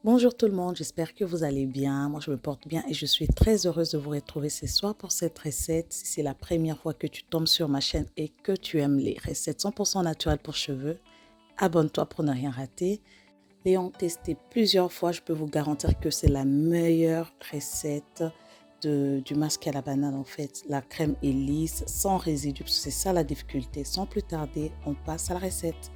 Bonjour tout le monde, j'espère que vous allez bien. Moi, je me porte bien et je suis très heureuse de vous retrouver ce soir pour cette recette. Si c'est la première fois que tu tombes sur ma chaîne et que tu aimes les recettes 100% naturelles pour cheveux, abonne-toi pour ne rien rater. L'ayant testé plusieurs fois, je peux vous garantir que c'est la meilleure recette du masque à la banane en fait. La crème est lisse, sans résidus, parce que c'est ça la difficulté. Sans plus tarder, on passe à la recette.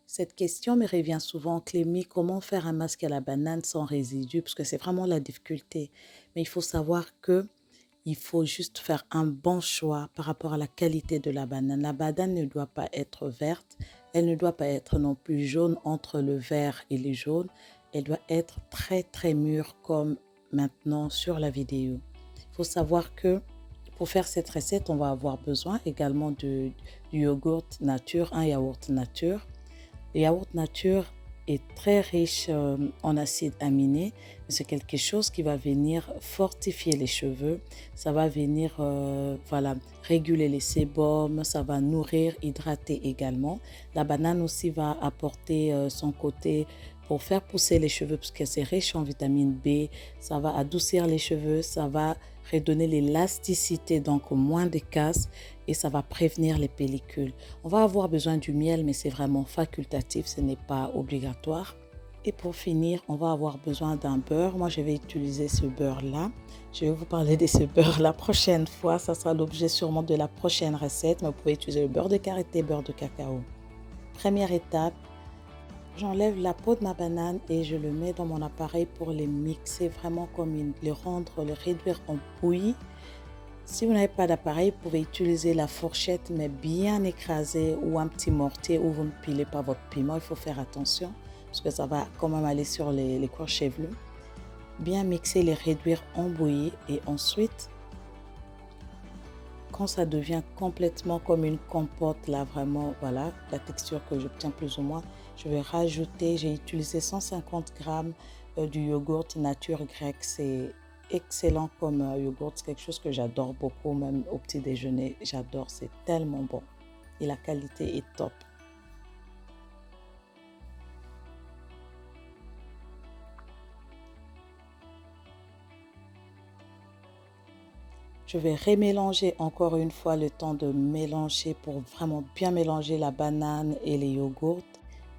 Cette question me revient souvent, Clémy, comment faire un masque à la banane sans résidus? Parce que c'est vraiment la difficulté. Mais il faut savoir que il faut juste faire un bon choix par rapport à la qualité de la banane. La banane ne doit pas être verte, elle ne doit pas être non plus jaune entre le vert et le jaune. Elle doit être très très mûre comme maintenant sur la vidéo. Il faut savoir que pour faire cette recette, on va avoir besoin également du yogourt nature, un yaourt nature. Le yaourt nature est très riche en acides aminés. C'est quelque chose qui va venir fortifier les cheveux. Ça va venir réguler les sébums. Ça va nourrir, hydrater également. La banane aussi va apporter son côté pour faire pousser les cheveux parce que c'est riche en vitamine B. Ça va adoucir les cheveux. Ça va redonner l'élasticité, donc moins de casse, et ça va prévenir les pellicules. On va avoir besoin du miel, mais c'est vraiment facultatif, ce n'est pas obligatoire. Et pour finir, on va avoir besoin d'un beurre. Moi, je vais utiliser ce beurre-là. Je vais vous parler de ce beurre la prochaine fois. Ça sera l'objet sûrement de la prochaine recette, mais vous pouvez utiliser le beurre de karité, beurre de cacao. Première étape, j'enlève la peau de ma banane et je le mets dans mon appareil pour les mixer vraiment comme le réduire en bouillie. Si vous n'avez pas d'appareil, vous pouvez utiliser la fourchette, mais bien écrasée ou un petit mortier où vous ne pilez pas votre piment. Il faut faire attention parce que ça va quand même aller sur les cuirs chevelus. Bien mixer, les réduire en bouillie et ensuite, quand ça devient complètement comme une compote, là vraiment, voilà, la texture que j'obtiens plus ou moins, je vais rajouter, j'ai utilisé 150 grammes du yogourt nature grec. C'est excellent comme yogourt, c'est quelque chose que j'adore beaucoup, même au petit déjeuner, j'adore, c'est tellement bon et la qualité est top. Je vais remélanger encore une fois le temps de mélanger pour vraiment bien mélanger la banane et les yogourts.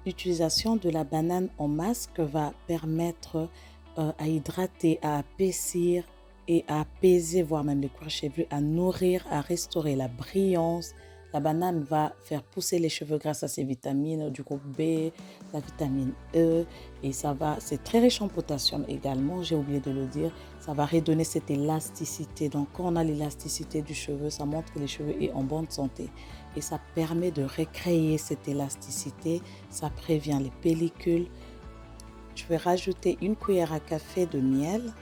L'utilisation de la banane en masque va permettre à hydrater, à épaissir et à apaiser, voire même les cuirs chevelus, à nourrir, à restaurer la brillance. La banane va faire pousser les cheveux grâce à ses vitamines du groupe B, la vitamine E, et c'est très riche en potassium également, j'ai oublié de le dire. Ça va redonner cette élasticité. Donc, quand on a l'élasticité du cheveu, ça montre que les cheveux sont en bonne santé. Et ça permet de recréer cette élasticité. Ça prévient les pellicules. Je vais rajouter une cuillère à café de miel.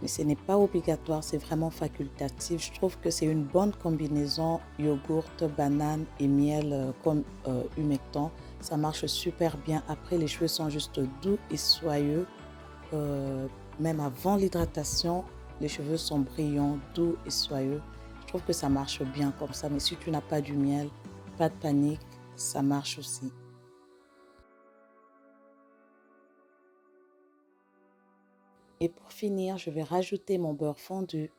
Mais ce n'est pas obligatoire, c'est vraiment facultatif. Je trouve que c'est une bonne combinaison yogourt, banane et miel comme humectant. Ça marche super bien. Après, les cheveux sont juste doux et soyeux. Même avant l'hydratation, les cheveux sont brillants, doux et soyeux. Je trouve que ça marche bien comme ça. Mais si tu n'as pas du miel, pas de panique, ça marche aussi. Et pour finir, je vais rajouter mon beurre fondu.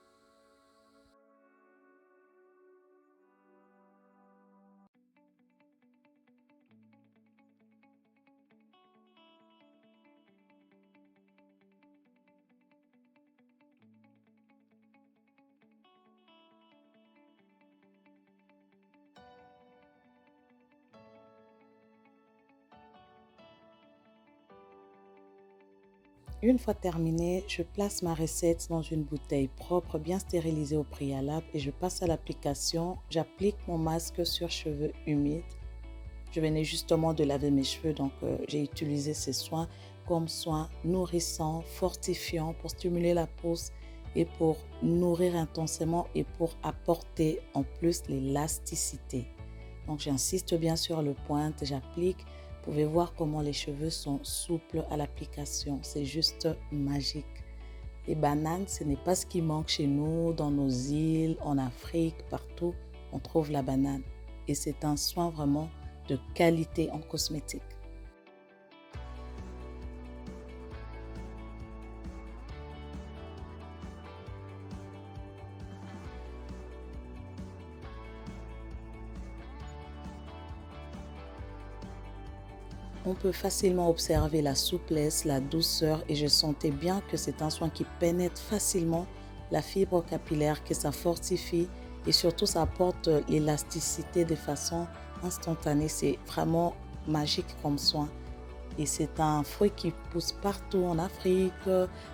Une fois terminé, je place ma recette dans une bouteille propre, bien stérilisée au préalable et je passe à l'application. J'applique mon masque sur cheveux humides. Je venais justement de laver mes cheveux, donc j'ai utilisé ces soins comme soins nourrissants, fortifiants pour stimuler la pousse et pour nourrir intensément et pour apporter en plus l'élasticité. Donc j'insiste bien sur le point, j'applique. Vous pouvez voir comment les cheveux sont souples à l'application. C'est juste magique. Les bananes, ce n'est pas ce qui manque chez nous, dans nos îles, en Afrique, partout. On trouve la banane. Et c'est un soin vraiment de qualité en cosmétique. On peut facilement observer la souplesse, la douceur et je sentais bien que c'est un soin qui pénètre facilement la fibre capillaire, que ça fortifie et surtout ça apporte l'élasticité de façon instantanée. C'est vraiment magique comme soin. Et c'est un fruit qui pousse partout en Afrique,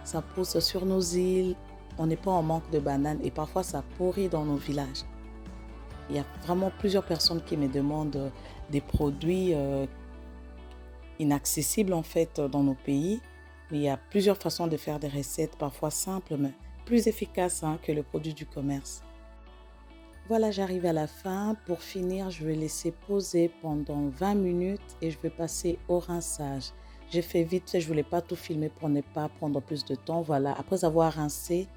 ça pousse sur nos îles. On n'est pas en manque de bananes et parfois ça pourrit dans nos villages. Il y a vraiment plusieurs personnes qui me demandent des produits inaccessibles en fait dans nos pays. Mais il y a plusieurs façons de faire des recettes, parfois simples, mais plus efficaces que le produit du commerce. Voilà, j'arrive à la fin. Pour finir, je vais laisser poser pendant 20 minutes et je vais passer au rinçage. J'ai fait vite fait, je ne voulais pas tout filmer pour ne pas prendre plus de temps. Voilà, après avoir rincé,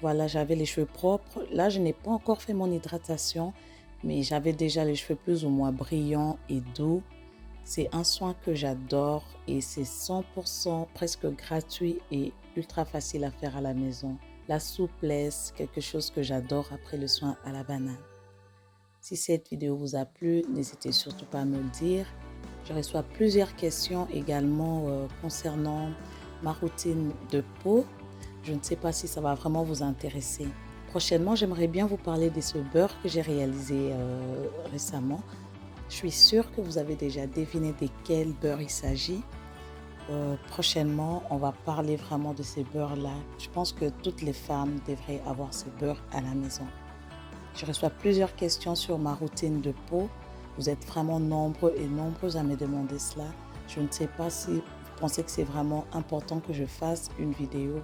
voilà, j'avais les cheveux propres. Là, je n'ai pas encore fait mon hydratation, mais j'avais déjà les cheveux plus ou moins brillants et doux. C'est un soin que j'adore et c'est 100% presque gratuit et ultra facile à faire à la maison. La souplesse, quelque chose que j'adore après le soin à la banane. Si cette vidéo vous a plu, n'hésitez surtout pas à me le dire. Je reçois plusieurs questions également concernant ma routine de peau. Je ne sais pas si ça va vraiment vous intéresser. Prochainement, j'aimerais bien vous parler de ce beurre que j'ai réalisé récemment. Je suis sûre que vous avez déjà deviné de quel beurre il s'agit. Prochainement, on va parler vraiment de ces beurres-là. Je pense que toutes les femmes devraient avoir ce beurre à la maison. Je reçois plusieurs questions sur ma routine de peau. Vous êtes vraiment nombreux et nombreuses à me demander cela. Je ne sais pas si vous pensez que c'est vraiment important que je fasse une vidéo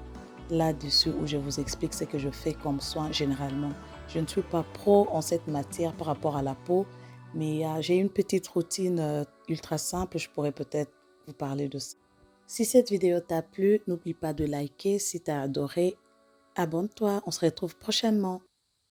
là-dessus où je vous explique ce que je fais comme soin généralement. Je ne suis pas pro en cette matière par rapport à la peau, mais j'ai une petite routine ultra simple. Je pourrais peut-être vous parler de ça. Si cette vidéo t'a plu, n'oublie pas de liker. Si tu as adoré, abonne-toi. On se retrouve prochainement.